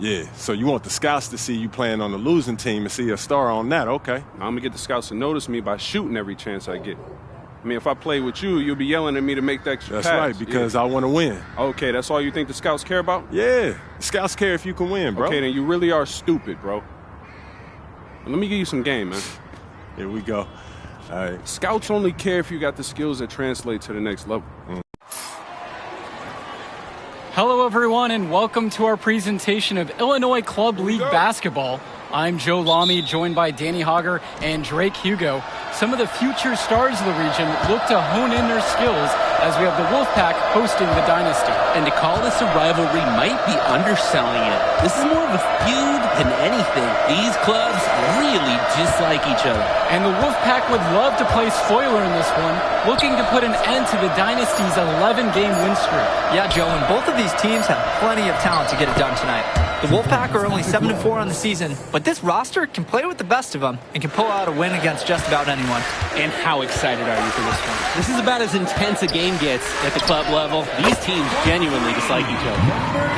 Yeah, so you want the scouts to see you playing on the losing team and see a star on that, okay. I'm going to get the scouts to notice me by shooting every chance I get. I mean, if I play with you, you'll be yelling at me to make that extra pass. That's right, because I want to win. Okay, that's all you think the scouts care about? Yeah, the scouts care if you can win, bro. Okay, then you really are stupid, bro. Let me give you some game, man. Here we go. All right. Scouts only care if you got the skills that translate to the next level. Hello, everyone, and welcome to our presentation of Illinois Club League Basketball. I'm Joe Lamy, joined by Danny Hogger and Drake Hugo. Some of the future stars of the region look to hone in their skills as we have the Wolfpack hosting the Dynasty. And to call this a rivalry might be underselling it. This is more of a feud than anything. These clubs really dislike each other. And the Wolfpack would love to play spoiler in this one, looking to put an end to the Dynasty's 11-game win streak. Yeah, Joe, and both of these teams have plenty of talent to get it done tonight. The Wolfpack are only 7-4 on the season, but this roster can play with the best of them and can pull out a win against just about anyone. And how excited are you for this one? This is about as intense a game gets at the club level. These teams genuinely dislike each other.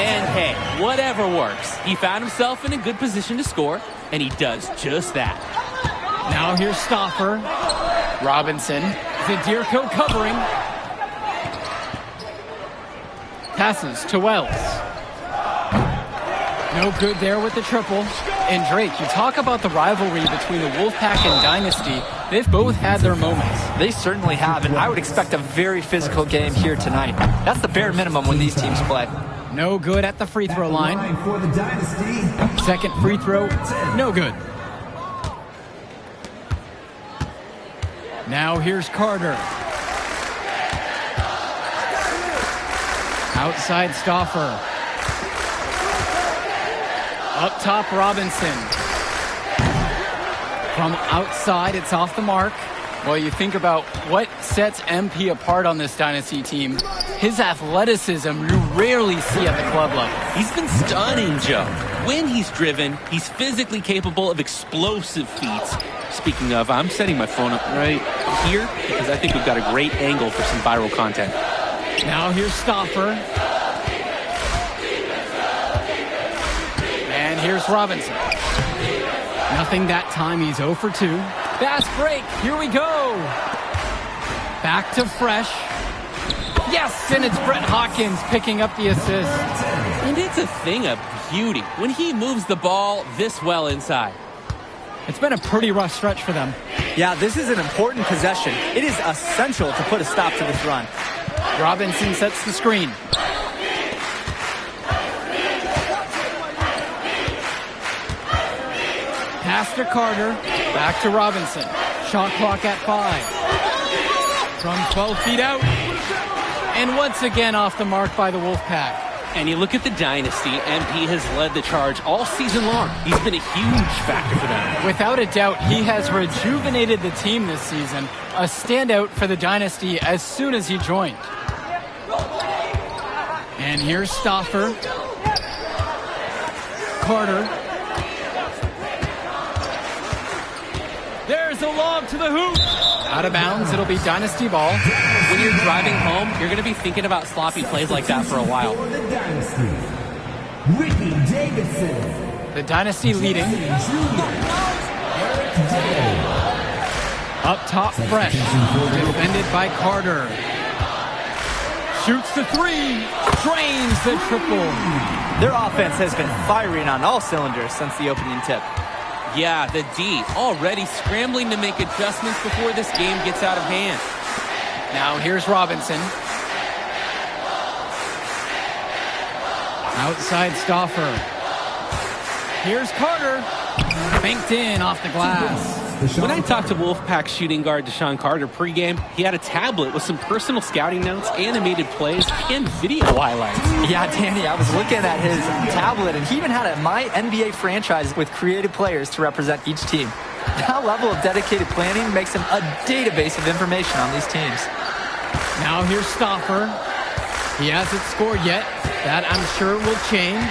And hey, whatever works. He found himself in a good position to score, and he does just that. Now here's Stauffer. Robinson. Zadirko covering. Passes to Wells. No good there with the triple. And Drake, you talk about the rivalry between the Wolfpack and Dynasty. They've both had their moments. They certainly have, and I would expect a very physical game here tonight. That's the bare minimum when these teams play. No good at the free throw line. Second free throw, no good. Now here's Carter. Outside Stauffer. Up top, Robinson. From outside, it's off the mark. Well, you think about what sets MP apart on this Dynasty team. His athleticism you rarely see at the club level. He's been stunning, Joe. When he's driven, he's physically capable of explosive feats. Speaking of, I'm setting my phone up right here because I think we've got a great angle for some viral content. Now here's Stauffer. And here's Robinson. Nothing that time. He's 0 for 2. Fast break. Here we go. Back to Fresh. Yes, and it's Brett Hawkins picking up the assist. And it's a thing of beauty when he moves the ball this well inside. It's been a pretty rough stretch for them. Yeah, this is an important possession. It is essential to put a stop to this run. Robinson sets the screen. Pass to Carter. Back to Robinson. Shot clock at 5. From 12 feet out. And once again off the mark by the Wolfpack. And you look at the Dynasty, MP has led the charge all season long. He's been a huge factor for them. Without a doubt, he has rejuvenated the team this season. A standout for the Dynasty as soon as he joined. And here's Stauffer. Carter. There's a lob to the hoop. Out of bounds, it'll be Dynasty ball. When you're driving home, you're going to be thinking about sloppy plays like that for a while. The Dynasty leading. Up top, Fresh. Defended by Carter. Shoots the 3. Drains the triple. Their offense has been firing on all cylinders since the opening tip. Yeah, the D already scrambling to make adjustments before this game gets out of hand. Now here's Robinson. Outside Stauffer. Here's Carter. Banked in off the glass. When I talked to Wolfpack shooting guard Deshaun Carter pregame, he had a tablet with some personal scouting notes, animated plays, and video highlights. Yeah, Danny, I was looking at his tablet, and he even had a My NBA franchise with creative players to represent each team. That level of dedicated planning makes him a database of information on these teams. Now here's Stauffer. He hasn't scored yet. That, I'm sure, will change.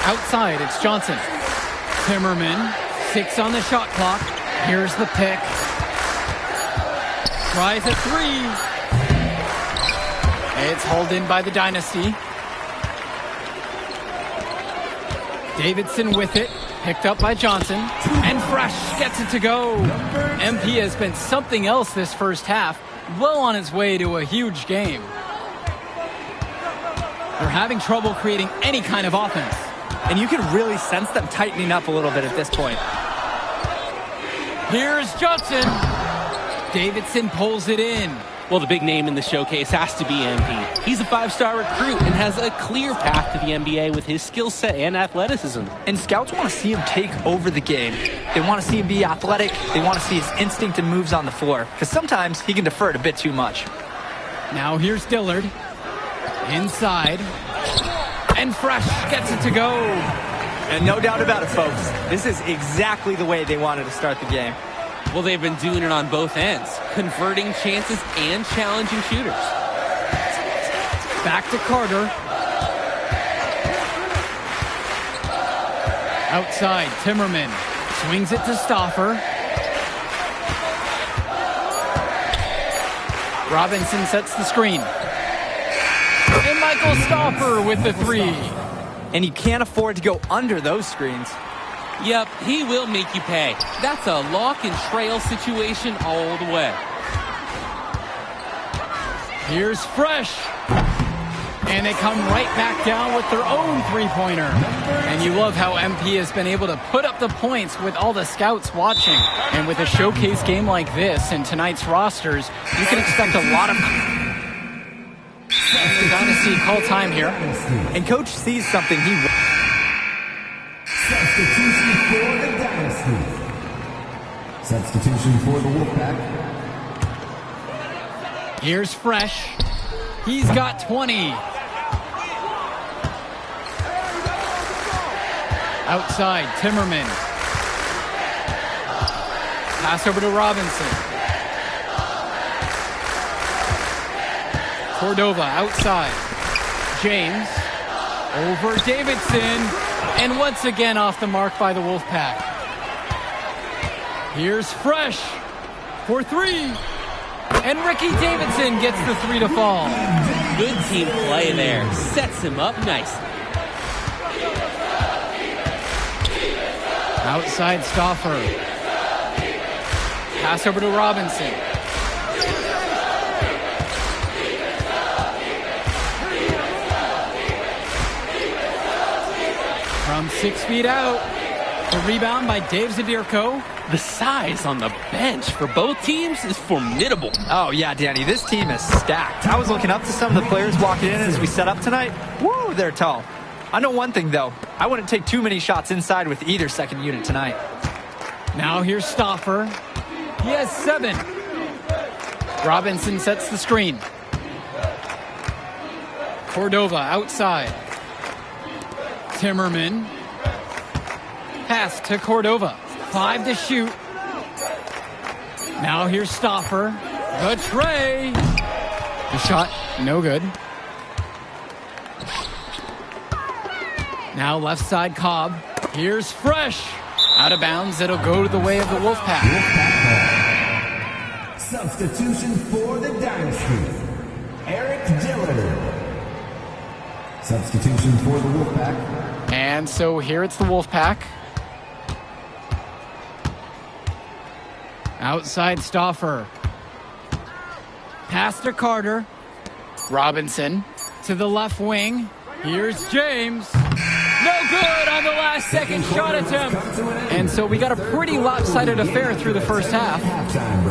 Outside, it's Johnson. Timmerman. 6 on the shot clock. Here's the pick. Tries a 3. It's hauled in by the Dynasty. Davidson with it, picked up by Johnson, and Fresh gets it to go. MP has been something else this first half, well on its way to a huge game. They're having trouble creating any kind of offense. And you can really sense them tightening up a little bit at this point. Here's Johnson. Davidson pulls it in. Well, the big name in the showcase has to be MP. He's a 5-star recruit and has a clear path to the NBA with his skill set and athleticism. And scouts want to see him take over the game. They want to see him be athletic. They want to see his instinct and moves on the floor. Because sometimes he can defer it a bit too much. Now here's Dillard. Inside. And Fresh gets it to go. And no doubt about it, folks. This is exactly the way they wanted to start the game. Well, they've been doing it on both ends, converting chances and challenging shooters. Back to Carter. Outside, Timmerman swings it to Stauffer. Robinson sets the screen. And Michael Stauffer with the three. And you can't afford to go under those screens. Yep, he will make you pay. That's a lock and trail situation all the way. Here's Fresh. And they come right back down with their own three-pointer. And you love how MP has been able to put up the points with all the scouts watching. And with a showcase game like this in tonight's rosters, you can expect a lot of... Dynasty call time here. And coach sees something he... Substitution for the Dynasty. Substitution for the Wolfpack. Here's Fresh. He's got 20. Outside, Timmerman. Pass over to Robinson. Cordova outside. James. Over Davidson. And once again off the mark by the Wolfpack. Here's Fresh for three. And Ricky Davidson gets the three to fall. Good team play there. Sets him up nicely. Outside Stauffer. Pass over to Robinson. From 6 feet out. The rebound by Dave Zadirko. The size on the bench for both teams is formidable. Oh, yeah, Danny, this team is stacked. I was looking up to some of the players walking in as we set up tonight. Woo, they're tall. I know one thing, though. I wouldn't take too many shots inside with either second unit tonight. Now here's Stauffer. He has 7. Robinson sets the screen. Cordova outside. Timmerman. Pass to Cordova. 5 to shoot. Now here's Stauffer. The tray. The shot, no good. Now left side Cobb. Here's Fresh. Out of bounds, it'll go to the way of the Wolfpack. Substitution for the Dynasty. Eric Dillard. Substitution for the Wolfpack. And so here it's the Wolfpack. Outside Stauffer. Pass to Carter. Robinson to the left wing. Here's James. No good on the last second shot attempt. And so we got a pretty lopsided affair through the first half.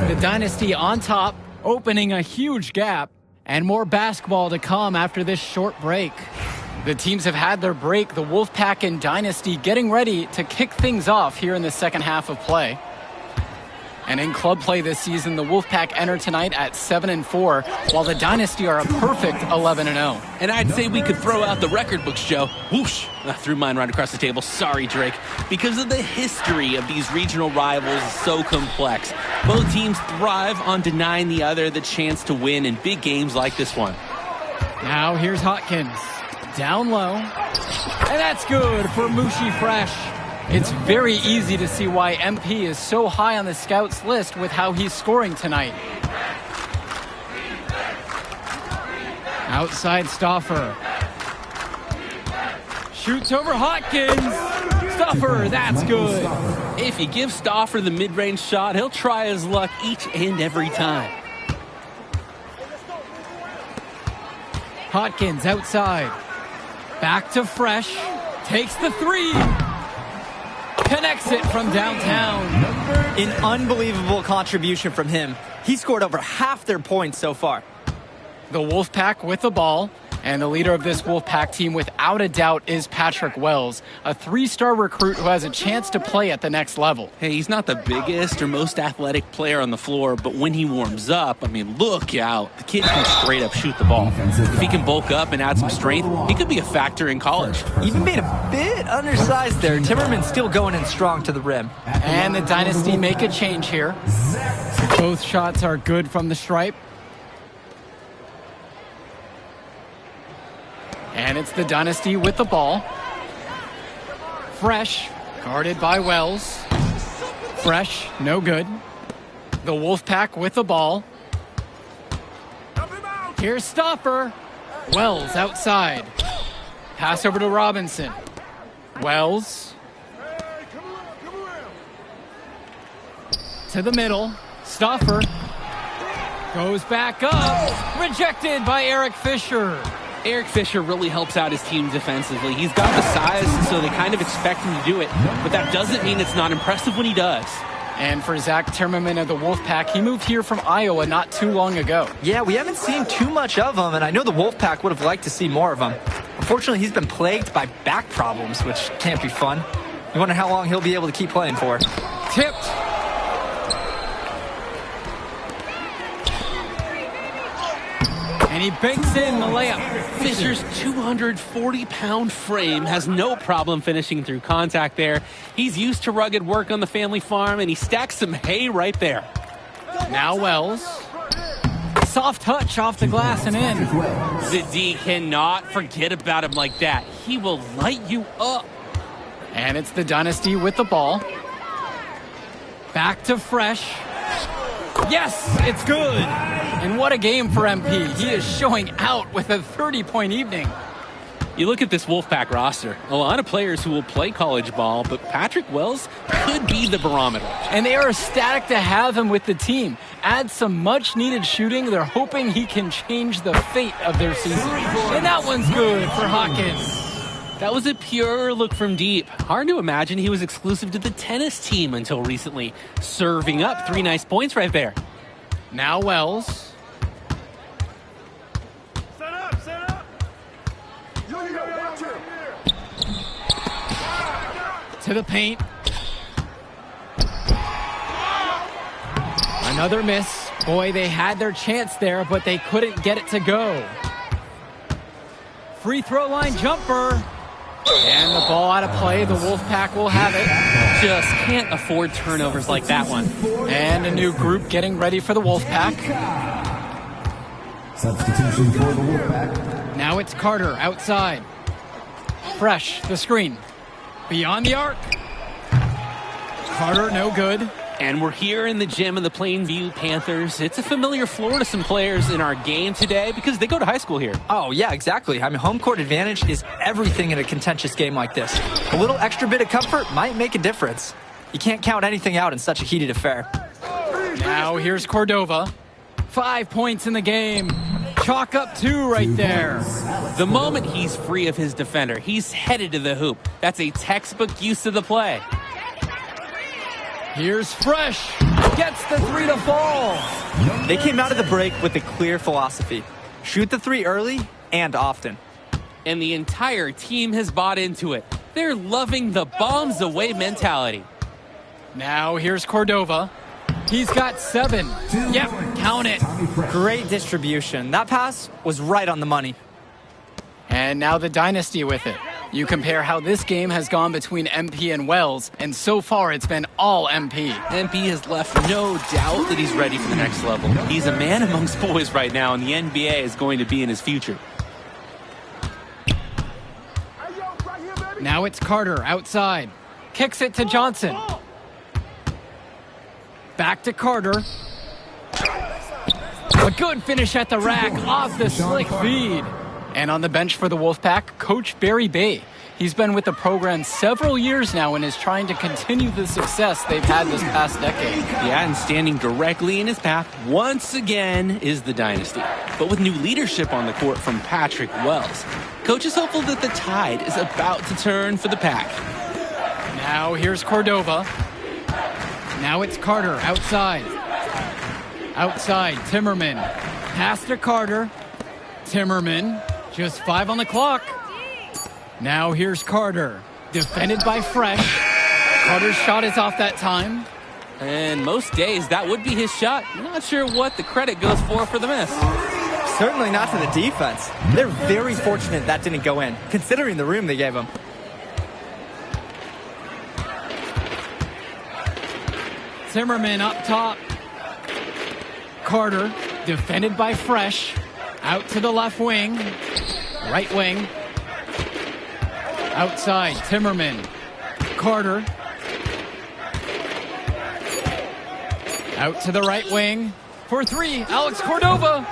The Dynasty on top, opening a huge gap, and more basketball to come after this short break. The teams have had their break, the Wolfpack and Dynasty getting ready to kick things off here in the second half of play. And in club play this season, the Wolfpack enter tonight at 7-4, while the Dynasty are a perfect 11-0. And I'd say we could throw out the record books, Joe. Whoosh! I threw mine right across the table. Sorry, Drake. Because of the history of these regional rivals is so complex. Both teams thrive on denying the other the chance to win in big games like this one. Now here's Hotkins. Down low. And that's good for Mushi Fresh. It's very easy to see why MP is so high on the scouts list with how he's scoring tonight. Outside Stauffer. Shoots over Hawkins. Stuffer, that's good. If you give Stoffer the mid-range shot, he'll try his luck each and every time. Hawkins outside. Back to Fresh. Takes the three. Connects it from downtown. An unbelievable contribution from him. He scored over half their points so far. The Wolfpack with the ball. And the leader of this Wolfpack team, without a doubt, is Patrick Wells, a 3-star recruit who has a chance to play at the next level. Hey, he's not the biggest or most athletic player on the floor, but when he warms up, I mean, look out. The kid can straight up shoot the ball. If he can bulk up and add some strength, he could be a factor in college. Even made a bit undersized there. Timmerman's still going in strong to the rim. And the Dynasty make a change here. Both shots are good from the stripe. And it's the Dynasty with the ball. Fresh, guarded by Wells. Fresh, no good. The Wolfpack with the ball. Here's Stoffer. Wells outside. Pass over to Robinson. Wells. To the middle. Stoffer. Goes back up. Rejected by Eric Fisher. Eric Fisher really helps out his team defensively. He's got the size, so they kind of expect him to do it. But that doesn't mean it's not impressive when he does. And for Zach Timmerman of the Wolfpack, he moved here from Iowa not too long ago. Yeah, we haven't seen too much of him, and I know the Wolfpack would have liked to see more of him. Unfortunately, he's been plagued by back problems, which can't be fun. You wonder how long he'll be able to keep playing for. Tipped. And he banks in the layup. Fisher's 240-pound frame has no problem finishing through contact there. He's used to rugged work on the family farm, and he stacks some hay right there. Now Wells. Soft touch off the glass and in. The D cannot forget about him like that. He will light you up. And it's the Dynasty with the ball. Back to Fresh. Yes, it's good. And what a game for MP. He is showing out with a 30-point evening. You look at this Wolfpack roster, a lot of players who will play college ball, but Patrick Wells could be the barometer. And they are ecstatic to have him with the team. Add some much-needed shooting. They're hoping he can change the fate of their season. And that one's good for Hawkins. That was a pure look from deep. Hard to imagine he was exclusive to the tennis team until recently. Serving up 3 nice points right there. Now Wells. Set up. To the paint. Another miss. Boy, they had their chance there, but they couldn't get it to go. Free throw line jumper. And the ball out of play. The Wolfpack will have it. Just can't afford turnovers like that one. And a new group getting ready for the Wolfpack. Substitution for the Wolfpack. Now it's Carter outside. Fresh, the screen. Beyond the arc. Carter, no good. And we're here in the gym of the Plainview Panthers. It's a familiar floor to some players in our game today because they go to high school here. Oh, yeah, exactly. I mean, home court advantage is everything in a contentious game like this. A little extra bit of comfort might make a difference. You can't count anything out in such a heated affair. Now here's Cordova. 5 points in the game. Chalk up 2 right there. The moment he's free of his defender, he's headed to the hoop. That's a textbook use of the play. Here's Fresh. Gets the 3 to fall. They came out of the break with a clear philosophy. Shoot the 3 early and often. And the entire team has bought into it. They're loving the bombs away mentality. Now here's Cordova. He's got 7. Yep, count it. Great distribution. That pass was right on the money. And now the Dynasty with it. You compare how this game has gone between MP and Wells, and so far it's been all MP. MP has left no doubt that he's ready for the next level. He's a man amongst boys right now, and the NBA is going to be in his future. Now it's Carter outside. Kicks it to Johnson. Back to Carter. A good finish at the rack off the slick feed. And on the bench for the Wolfpack, Coach Barry Bay. He's been with the program several years now and is trying to continue the success they've had this past decade. Yeah, and standing directly in his path once again is the dynasty. But with new leadership on the court from Patrick Wells, Coach is hopeful that the tide is about to turn for the Pack. Now here's Cordova. Now it's Carter outside. Outside, Timmerman. Pass to Carter. Timmerman, just 5 on the clock. Now here's Carter. Defended by Fresh. Carter's shot is off that time. And most days, that would be his shot. Not sure what the credit goes for the miss. Certainly not to the defense. They're very fortunate that didn't go in, considering the room they gave him. Timmerman up top. Carter, defended by Fresh. Out to the left wing. Right wing. Outside, Timmerman. Carter. Out to the right wing. For 3, Alex Cordova.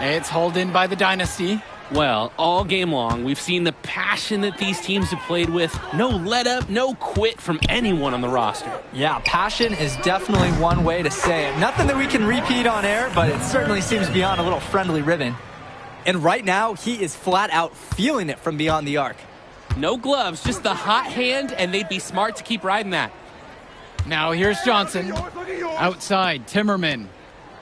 It's hauled in by the dynasty. Well, all game long, we've seen the passion that these teams have played with. No let up, no quit from anyone on the roster. Yeah, passion is definitely one way to say it. Nothing that we can repeat on air, but it certainly seems beyond a little friendly ribbon. And right now, he is flat out feeling it from beyond the arc. No gloves, just the hot hand, and they'd be smart to keep riding that. Now here's Johnson. Outside, Timmerman.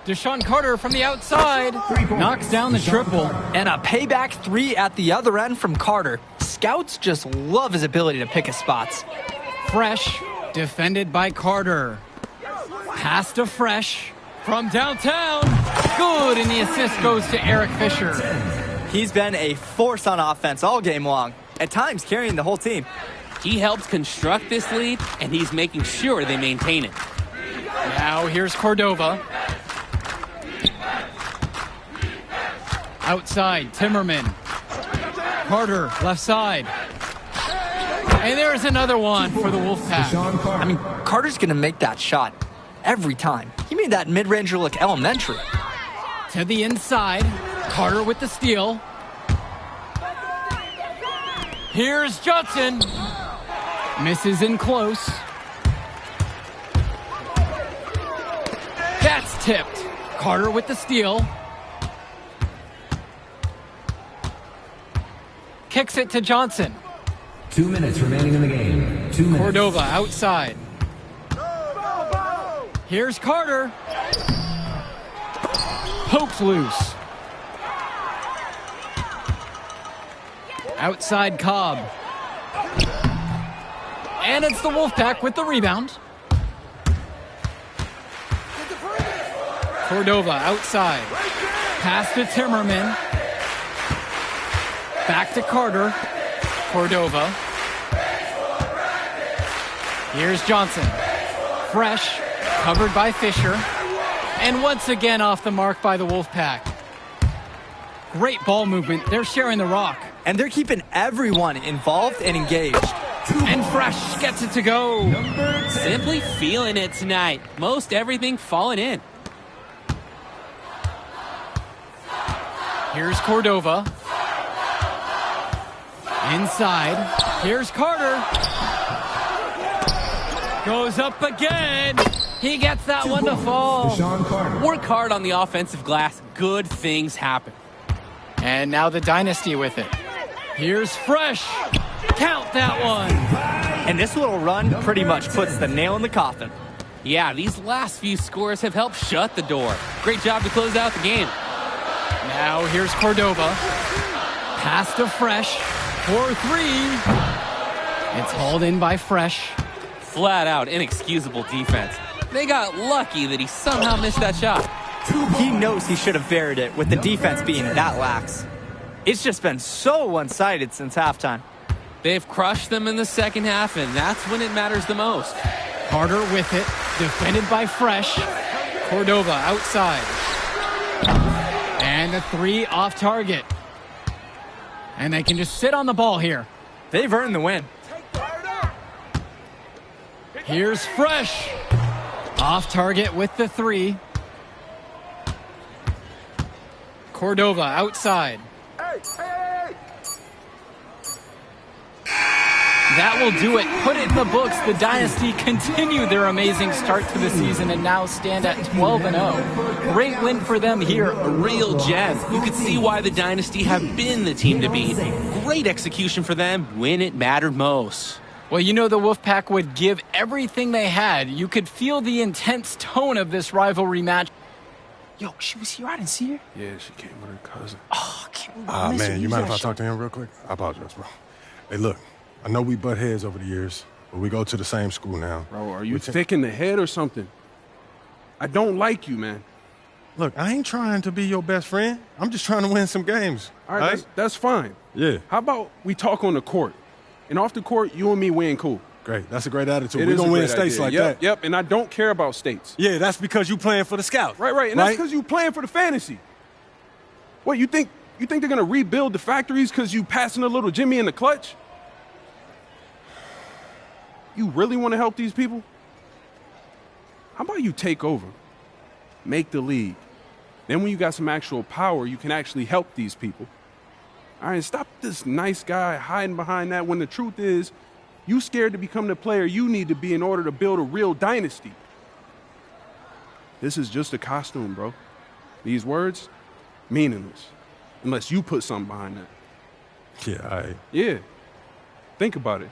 Deshaun Carter from the outside knocks down the triple. And a payback 3 at the other end from Carter. Scouts just love his ability to pick his spots. Fresh, defended by Carter. Pass to Fresh from downtown. Good, and the assist goes to Eric Fisher. He's been a force on offense all game long, at times carrying the whole team. He helped construct this lead, and he's making sure they maintain it. Now here's Cordova. Outside, Timmerman. Carter, left side. And there's another one for the Wolfpack. I mean, Carter's going to make that shot every time. He made that mid-ranger look elementary. To the inside, Carter with the steal. Here's Johnson. Misses in close. That's tipped. Carter with the steal. Kicks it to Johnson. 2 minutes remaining in the game. 2 minutes. Cordova outside. Here's Carter. Pokes loose. Outside Cobb. And it's the Wolfpack with the rebound. Cordova outside. Pass to Timmerman. Back to Carter. Cordova. Here's Johnson. Fresh. Covered by Fisher. And once again off the mark by the Wolfpack. Great ball movement. They're sharing the rock. And they're keeping everyone involved and engaged. And Fresh gets it to go. Simply feeling it tonight. Most everything falling in. Here's Cordova. Inside. Here's Carter. Goes up again. He gets that one to fall. Work hard on the offensive glass. Good things happen. And now the dynasty with it. Here's Fresh. Count that one. And this little run pretty much puts the nail in the coffin. Yeah, these last few scores have helped shut the door. Great job to close out the game. Now here's Cordova. Pass to Fresh. 4-3. It's hauled in by Fresh. Flat out inexcusable defense. They got lucky that he somehow missed that shot. He knows he should have varied it with the defense being that lax. It's just been so one-sided since halftime. They've crushed them in the second half, and that's when it matters the most. Carter with it. Defended by Fresh. Cordova outside. And the 3 off target. And they can just sit on the ball here. They've earned the win. Here's Fresh. Off target with the 3. Cordova outside. That will do it. Put it in the books. The Dynasty continue their amazing start to the season and now stand at 12-0. Great win for them here. A real gem. You could see why the Dynasty have been the team to beat. Great execution for them when it mattered most. Well, you know the Wolfpack would give everything they had. You could feel the intense tone of this rivalry match. Yo, she was here. I didn't see her. Yeah, she came with her cousin. Oh, I can't believe I missed her. Man, you mind if I talk to him real quick? I apologize, bro. Hey, look, I know we butt heads over the years, but we go to the same school now. Bro, are you thick in the head or something? I don't like you, man. Look, I ain't trying to be your best friend. I'm just trying to win some games. All right, that's fine. Yeah. How about we talk on the court? And off the court, you and me win cool. Great. That's a great attitude. We're We're going to win states like that. Yep, and I don't care about states. Yeah, that's because you playing for the Scouts. Right. And that's because you playing for the fantasy. What, you think they're going to rebuild the factories because you passing a little Jimmy in the clutch? You really want to help these people? How about you take over? Make the league. Then when you got some actual power, you can actually help these people. All right, stop this nice guy hiding behind that when the truth is, you scared to become the player you need to be in order to build a real dynasty. This is just a costume, bro. These words, meaningless, unless you put something behind that. Yeah, Yeah. Think about it.